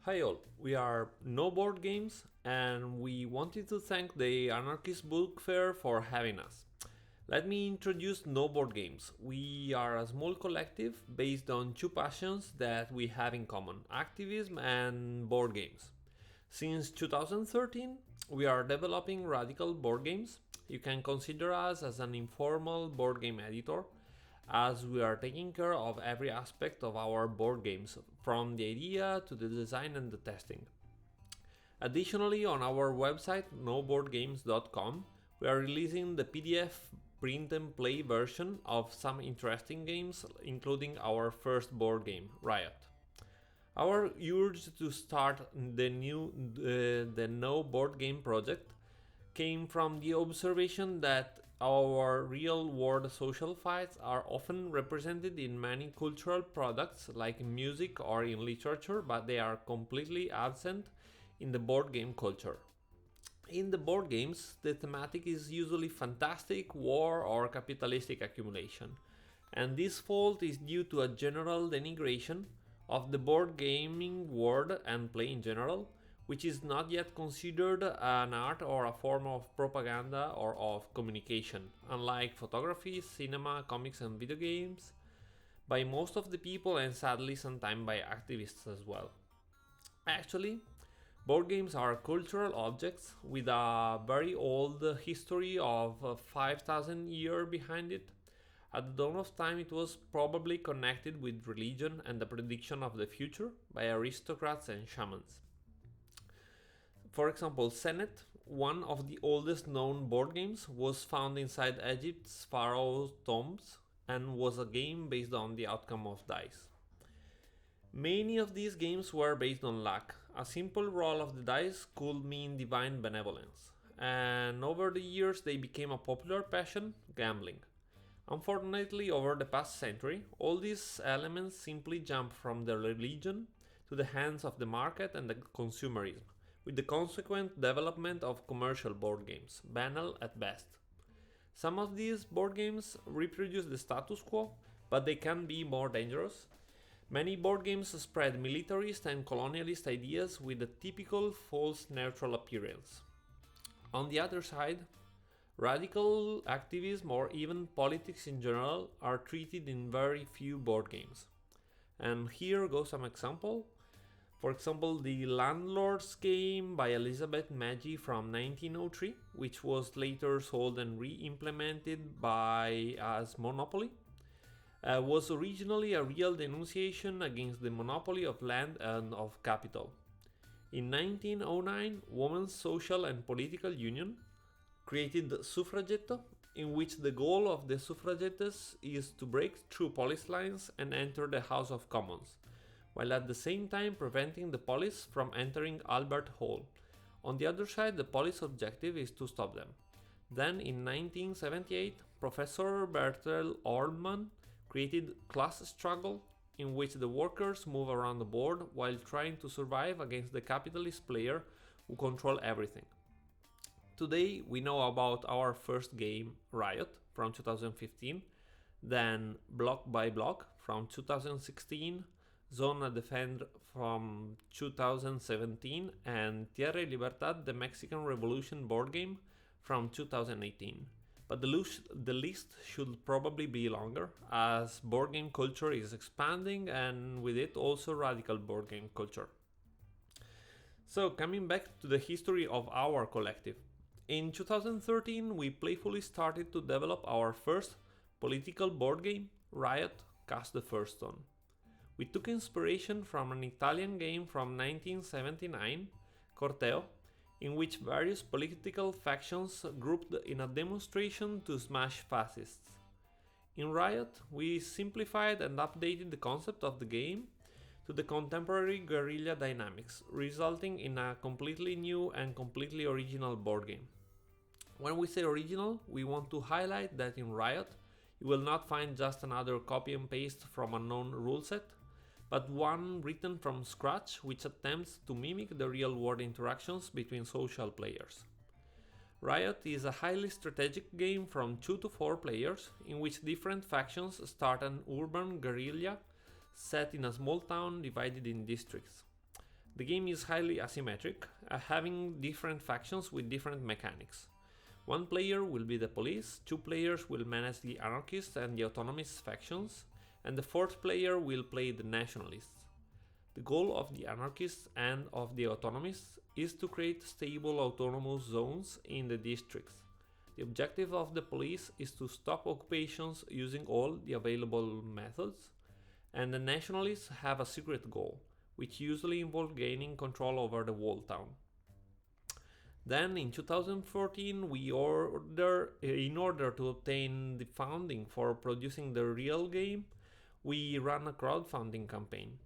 Hi all, we are No Board Games and we wanted to thank the Anarchist Book Fair for having us. Let me introduce No Board Games. We are a small collective based on two passions that we have in common, activism and board games. Since 2013, we are developing radical board games. You can consider us as an informal board game editor, as we are taking care of every aspect of our board games, from the idea to the design and the testing. Additionally, on our website noboardgames.com, we are releasing the PDF print and play version of some interesting games, including our first board game, RIOT. Our urge to start the No Board Game project came from the observation that our real-world social fights are often represented in many cultural products like music or in literature, but they are completely absent in the board game culture. In the board games, the thematic is usually fantastic, war, or capitalistic accumulation, and this fault is due to a general denigration of the board gaming world and play in general, which is not yet considered an art or a form of propaganda or of communication, unlike photography, cinema, comics, and video games, by most of the people and sadly sometimes by activists as well. Actually, board games are cultural objects with a very old history of 5,000 years behind it. At the dawn of time, it was probably connected with religion and the prediction of the future by aristocrats and shamans. For example, Senet, one of the oldest known board games, was found inside Egypt's pharaoh's tombs and was a game based on the outcome of dice. Many of these games were based on luck. A simple roll of the dice could mean divine benevolence, and over the years they became a popular passion, gambling. Unfortunately, over the past century, all these elements simply jumped from the religion to the hands of the market and the consumerism, with the consequent development of commercial board games, banal at best. Some of these board games reproduce the status quo, but they can be more dangerous. Many board games spread militarist and colonialist ideas with a typical false neutral appearance. On the other side, radical activism or even politics in general are treated in very few board games. And here go some example. For example, the Landlord's Game by Elizabeth Maggi from 1903, which was later sold and re-implemented as Monopoly, was originally a real denunciation against the monopoly of land and of capital. In 1909, Women's Social and Political Union created Suffragetto, in which the goal of the suffragettes is to break through police lines and enter the House of Commons, while at the same time preventing the police from entering Albert Hall. On the other side, the police objective is to stop them. Then, in 1978, Professor Bertel Orman created Class Struggle, in which the workers move around the board while trying to survive against the capitalist player who control everything. Today, we know about our first game, RIOT, from 2015, then Block by Block from 2016, Zona Defend from 2017, and Tierra y Libertad, the Mexican Revolution board game from 2018. But the list should probably be longer, as board game culture is expanding and with it also radical board game culture. So, coming back to the history of our collective. In 2013, we playfully started to develop our first political board game, RIOT Cast the First Stone. We took inspiration from an Italian game from 1979, Corteo, in which various political factions grouped in a demonstration to smash fascists. In RIOT, we simplified and updated the concept of the game to the contemporary guerrilla dynamics, resulting in a completely new and completely original board game. When we say original, we want to highlight that in RIOT, you will not find just another copy and paste from a known rule set, but one written from scratch which attempts to mimic the real-world interactions between social players. RIOT is a highly strategic game from 2 to 4 players, in which different factions start an urban guerrilla set in a small town divided in districts. The game is highly asymmetric, having different factions with different mechanics. One player will be the police, two players will manage the anarchists and the autonomist factions, and the fourth player will play the nationalists. The goal of the anarchists and of the autonomists is to create stable autonomous zones in the districts. The objective of the police is to stop occupations using all the available methods, and the nationalists have a secret goal, which usually involves gaining control over the whole town. Then in 2014, in order to obtain the funding for producing the real game, we ran a crowdfunding campaign.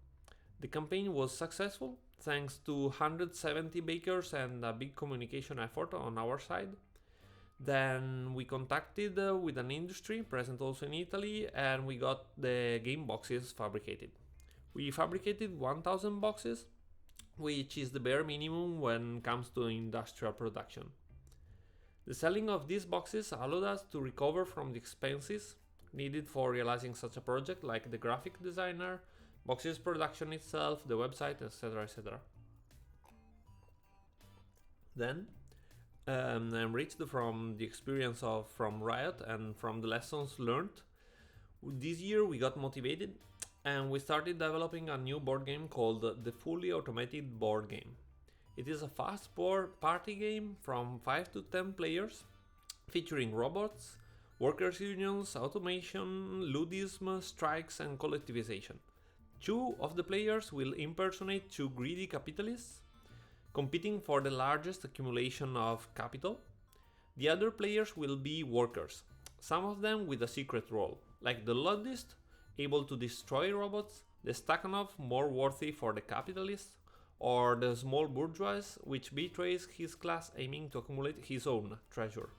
The campaign was successful thanks to 170 bakers and a big communication effort on our side. Then we contacted with an industry present also in Italy, and we got the game boxes fabricated. We fabricated 1000 boxes, which is the bare minimum when it comes to industrial production. The selling of these boxes allowed us to recover from the expenses needed for realizing such a project, like the graphic designer, boxes production itself, the website, etc. etc. Then, enriched from the experience from RIOT and from the lessons learned, this year we got motivated and we started developing a new board game called the Fully Automated Board Game. It is a fast party game from 5 to 10 players, featuring robots, workers' unions, automation, ludism, strikes, and collectivization. 2 of the players will impersonate 2 greedy capitalists, competing for the largest accumulation of capital. The other players will be workers, some of them with a secret role, like the ludist, able to destroy robots, the Stakhanov, more worthy for the capitalists, or the small bourgeois, which betrays his class aiming to accumulate his own treasure.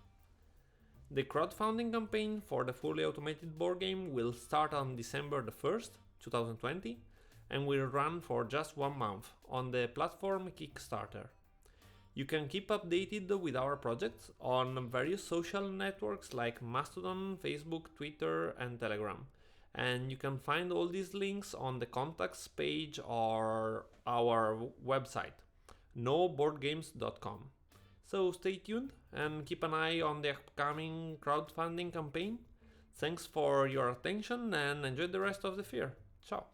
The crowdfunding campaign for the Fully Automated Board Game will start on December the 1st, 2020, and will run for just 1 month on the platform Kickstarter. You can keep updated with our projects on various social networks like Mastodon, Facebook, Twitter, and Telegram. And you can find all these links on the contacts page or our website, noboardgames.com. So stay tuned and keep an eye on the upcoming crowdfunding campaign. Thanks for your attention and enjoy the rest of the fair. Ciao!